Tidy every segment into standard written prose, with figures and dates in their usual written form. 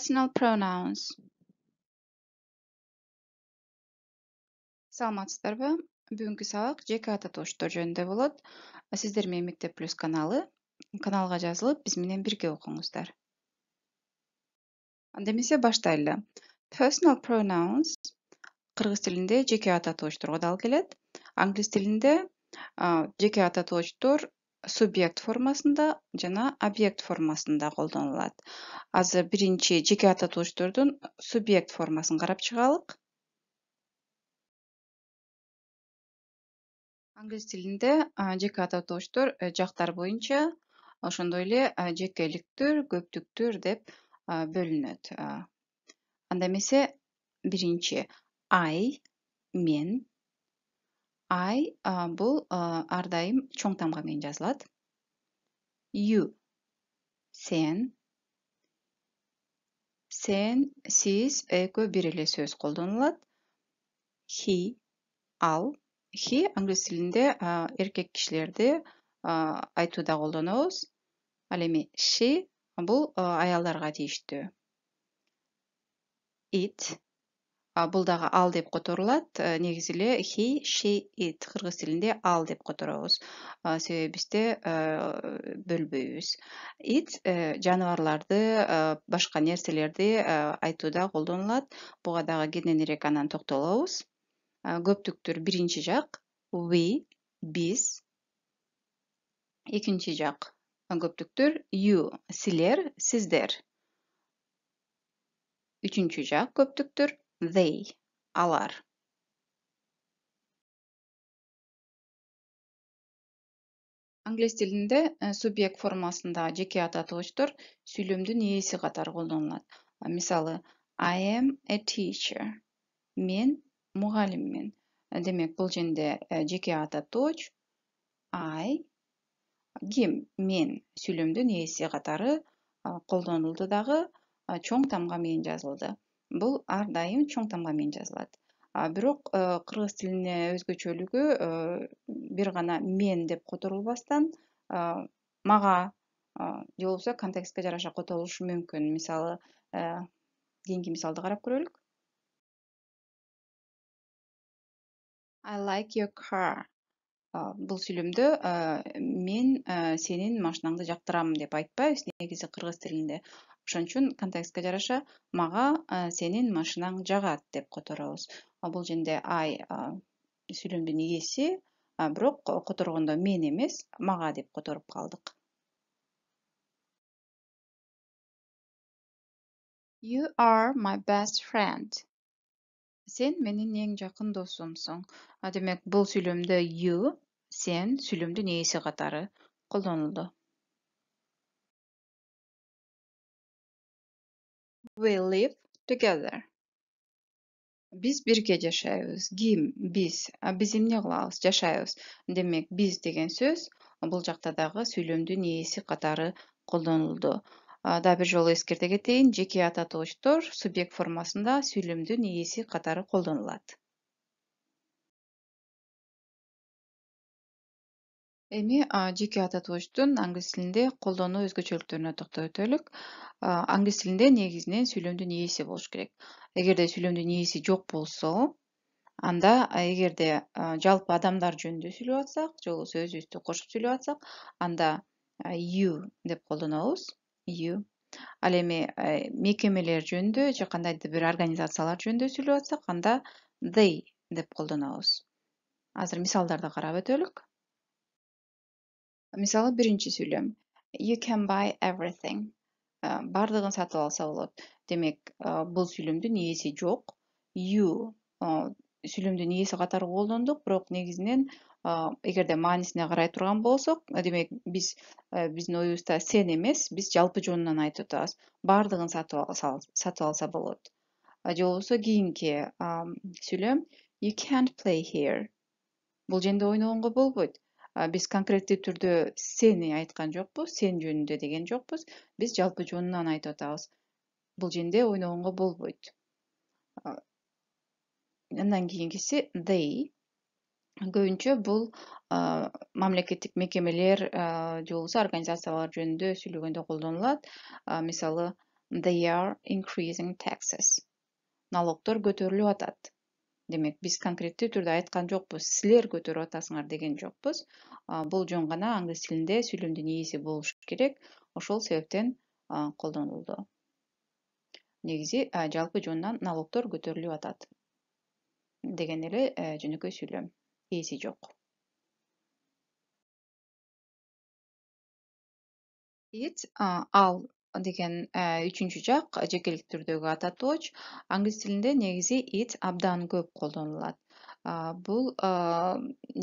Personal pronouns. Саламатсыздарбы? Бүгүнкү сабак жеке ата тооштор жөнүндө болот. Сиздер менен Мектеп Плюс каналы. Каналга жазылып, биз менен бирге окуңуздар. Анда эмесе баштайлы. Personal pronouns кыргыз тилинде жеке ата тоошторго дал келет. Англис тилинде жеке ата тооштор субъект формасында жана объект формасында колдонулат. Азыр биринчи жеке ата тооштордун субъект формасын карап чыгалык. Англис тилинде жеке ата тооштор жактар боюнча, ошондой эле жекеликтүү, көптүктүү деп бөлүнөт. Анда эмесе биринчи I, мен. I бул ар дайым чоң тамга менен жазылат. You, сен. Сен, сиз, экөө бир эле сөз колдонулат. He, ал. He англис тилинде эркек кишилерди айтууда колдонобуз. Ал эми she бул аялдарга тийиштүү. It бул дагы ал деп которулат. Негизи эле he, she, it кыргыз тилинде ал деп которобуз. Себеби бизде бөлбөйбүз. It жаныбарларды, башка нерселерди айтууда колдонулат. Буга дагы кененирээк анан токтолобуз. Көптүктүр биринчи жак we, биз. Экинчи жак көптүктүр you, силер, сиздер. Үчүнчү жак көптүктүр they, алар. Англис тилинде субъект формасында жеке ата тооштор сүйлөмдүн ээси катары колдонулат. Мисалы, I am a teacher. Мен мугалиммин. Демек, бул жерде жеке ата тооч I, ким, мен сүйлөмдүн ээси катары колдонулду дагы чоң тамга менен жазылды. Бул ар дайым чоң тамга менен жазылат. Бирок кыргыз тилине өзгөчөлүгү бир гана мен деп которулбастан мага же болбосо контекстке жараша которулушу мүмкүн. Мисалы, кийинки мисалды карап көрөлүк. I like your car. Бул сүйлөмдө мен сенин машинаңды жактырам деп айтпайбыз негизи кыргыз тилинде. Ошон үчүн контекстке жараша мага сенин машинаң жагат деп которобуз. Бул жерде I сүйлөмдүн ээси, бирок которгондо мен эмес, мага деп которуп калдык. You are my best friend. Сен менин эң жакын досумсуң. Демек, бул сүйлөмдө you, сен сүйлөмдүн ээси катары колдонулду. We live together. Биз бирге жашайбыз. Ким? Биз. Биз эмне кылабыз? Жашайбыз. Демек, биз деген сөз бул жакта дагы сүйлөмдүн ээси катары колдонулду. Да бир жолу эскерте кетейин, жеке ата тооштор субъект формасында сүйлөмдүн ээси катары колдонулат. Эми жеке ата тооштун англис тилинде колдонуу өзгөчөлүктөрүнө токтолуп өтөлүк. Англис тилинде негизинен сүйлөмдүн ээси болуш керек. Эгерде сүйлөмдүн ээси жок болсо, анда эгерде жалпы адамдар жөнүндө сүйлөп атсак, же болбосо өзүбүздү кошуп сүйлөп атсак, анда you деп колдонобуз. You. Ал эми мекемелер жөнүндө же кандайдыр бир организациялар жөнүндө сүйлөп атсак, анда they деп колдонобуз. Азыр мисалдарды карап өтөлүк. Мисалы, биринчи сүйлөм. You can buy everything. Бардыгын сатып алса болот. Демек, бул сүйлөмдүн ээси жок. You сүйлөмдүн ээси катары колдондук, бирок негизинен эгерде маанисине карай турган болсок, демек биздин оюбузда сен эмес, биз жалпы жонунан айтып атабыз. Бардыгын сатып алса болот. Же болбосо кийинки сүйлөм You can't play here. Бул жерде ойногонго болбойт. Биз конкреттүү түрдө сени айткан жокпуз, сен жөнүндө деген жокпуз. Биз жалпы жонунан айтып атабыз. Бул жерде ойногонго болбойт. Андан кийинкиси they. Көбүнчө бул мамлекеттик мекемелер же болбосо организациялар жөнүндө сүйлөгөндө колдонулат. Мисалы, They are increasing taxes. Налогтор көтөрүлүп атат. Демек, биз конкреттүү түрдө айткан жокпуз, силер көтөрүп атасыңар деген жокпуз. Бул жөн гана англис тилинде сүйлөмдүн ээси болуш керек. Ошол себептен колдонулду. Негизи жалпы жонунан налогтор көтөрүлүп атат деген эле жөнөкөй сүйлөм. Ээси жок. It, ал деген үчүнчү жак жекелик түрдөгү ататууч. Англис тилинде негизи it абдан көп колдонулат. Бул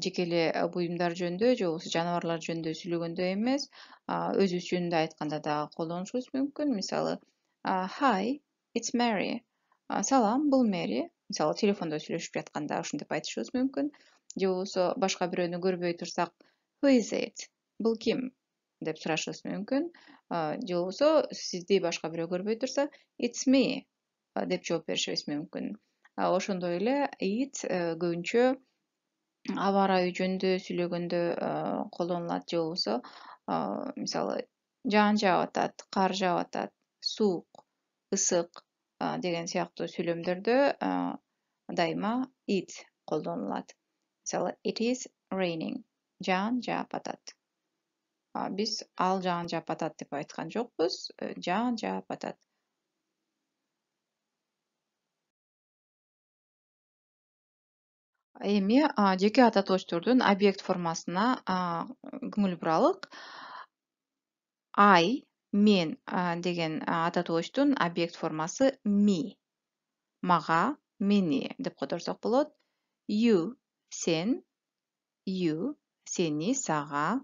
жеке эле буюмдар жөнүндө же болбосо жаныбарлар жөнүндө сүйлөгөндө эмес, өзүбүз жөнүндө айтканда дагы колдонушубуз мүмкүн. Мисалы, hi, it's Mary. Салам, бул Мэри. Мисалы, телефондо сүйлөшүп жатканда ушинтип айтышыбыз мүмкүн. Же болбосо башка бирөөнү көрбөй турсак, who is it? Бул ким? Деп сурашыбыз мүмкүн. Же болбосо сизди башка бирөө көрбөй турса, it's me деп жооп беришибиз мүмкүн. Ошондой эле it көбүнчө аба ырайы жөнүндө сүйлөгөндө колдонулат, же болбосо мисалы жаан жаап атат, кар жаап атат, суук, ысык деген сыяктуу сүйлөмдөрдө дайыма it колдонулат. Мисалы, it is raining. Жаан жаап атат. Биз ал жаан жаап атат деп айткан жокпуз, жаан жаап атат. Эми жеке ататуучтурдун объект формасына көңүл буралык. I, мен деген ататуучтун объект формасы me. Мага, мени деп которсок болот. You, сен, you, сени, сага.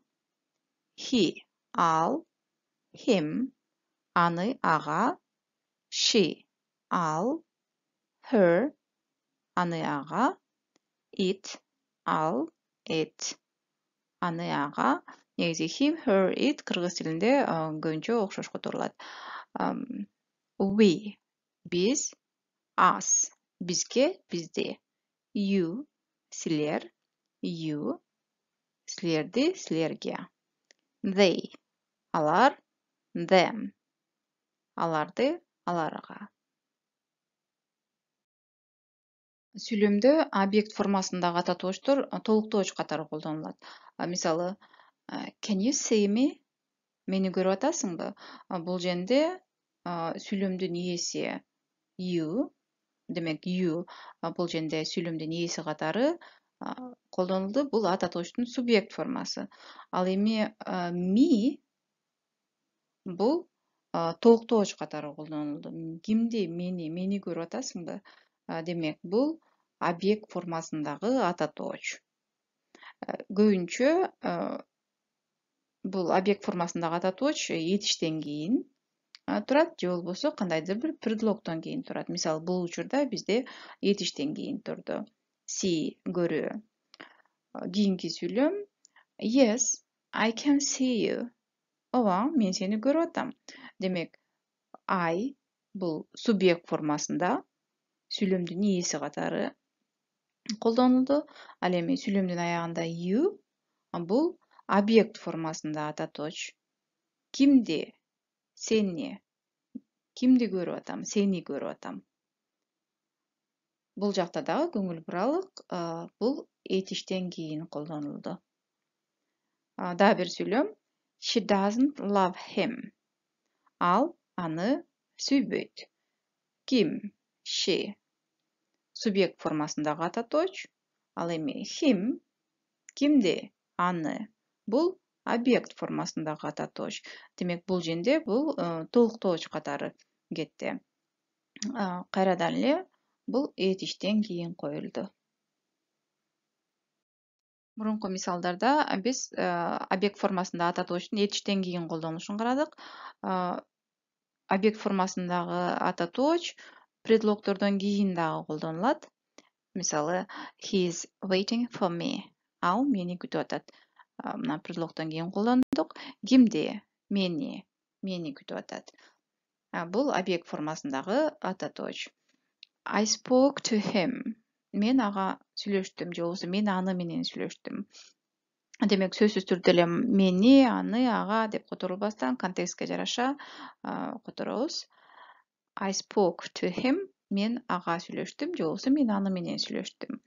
He, ал, him, аны, ага. She, ал, her, аны, ага. It, ал, it, аны, ага. Негизи him, her, it кыргыз тилинде көбүнчө окшош которулат. We, биз, us, бизге, бизди. You, силер, you, силерди, силерге. They, алар, them, аларды, аларга. Сүйлөмдө объект формасындагы ататуучтар толуктооч катары колдонулат. Мисалы, can you see me? Мени көрүп атасыңбы? Бул жерде сүйлөмдүн ээси you, демек you бул жерде сүйлөмдүн ээси катары колдонулду. Бул ататуучтун субъект формасы. Ал эми me бул толуктооч катары колдонулду. Кимди? Мени көрүп атасыңбы? Демек, бул объект формасындагы ататууч. Көбүнчө бул объект формасындагы ататууч этиштен кийин турат, же болбосо кандайдыр бир предлогдон кийин турат. Мисалы, бул учурда бизде этиштен кийин турду. See, көрүү. Кийинки сүйлөм yes, I can see you. Ооба, мен сени көрүп атам. Демек, I бул субъект формасында сүйлөмдүн ээси катары колдонулду. Ал эми сүйлөмдүн аягында you бул объект формасында ататууч. Кимди? Сени. Кимди көрүп атам? Сени көрүп атам. Бул жакта дагы көңүл буралык, бул этиштен кийин колдонулду. Дагы бир сүйлөм she doesn't love him. Ал аны сүйбөйт. Ким? She. Субъект формасындагы ататууч. Ал эми him кимди? Аны. Бул объект формасындагы ататууч. Демек, бул жерде бул толуктооч катары кетти. Кайрадан эле бул этиштен кийин коюлду. Мурунку мисалдарда биз объект формасында ататуучтун этиштен кийин колдонушун карадык. Объект формасындагы ататууч предлогдордон кийин дагы колдонулат. Мисалы, he is waiting for me. Ал мени күтүп атат. Мына предлогдон кийин колдондук. Кимди? Мени күтүп атат. Бул объект формасындагы ататууч. I spoke to him. Мен ага сүйлөштүм, же болбосо мен аны менен сүйлөштүм. Демек, сөзсүз түрдө эле мени, аны, ага деп которулбастан контекстке жараша которобуз. I spoke to him. Мен ага сүйлөштүм, же болбосо мен аны менен сүйлөштүм.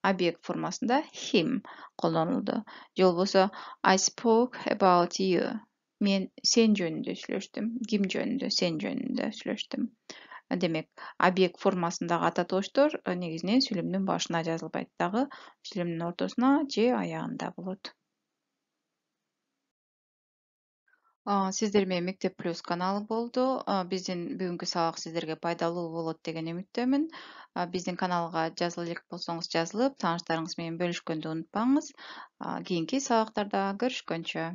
Объект формасында him колдонулду. Же болбосо I spoke about you. Мен сен жөнүндө сүйлөштүм. Ким жөнүндө? Сен жөнүндө сүйлөштүм. Демек, объект формасындагы ата тооштор негизинен сүйлөмдүн башына жазылбайт дагы, сүйлөмдүн ортосуна же аягында болот. Сиздер менен Мектеп Плюс каналы болду. Биздин бүгүнкү сабак сиздерге пайдалуу болот деген үмүттөмүн. Биздин каналга жазыла элек болсоңуз жазылып, тааныштарыңыз менен бөлүшкөндү унутпаңыз. Кийинки сабактарда көрүшкөнчө.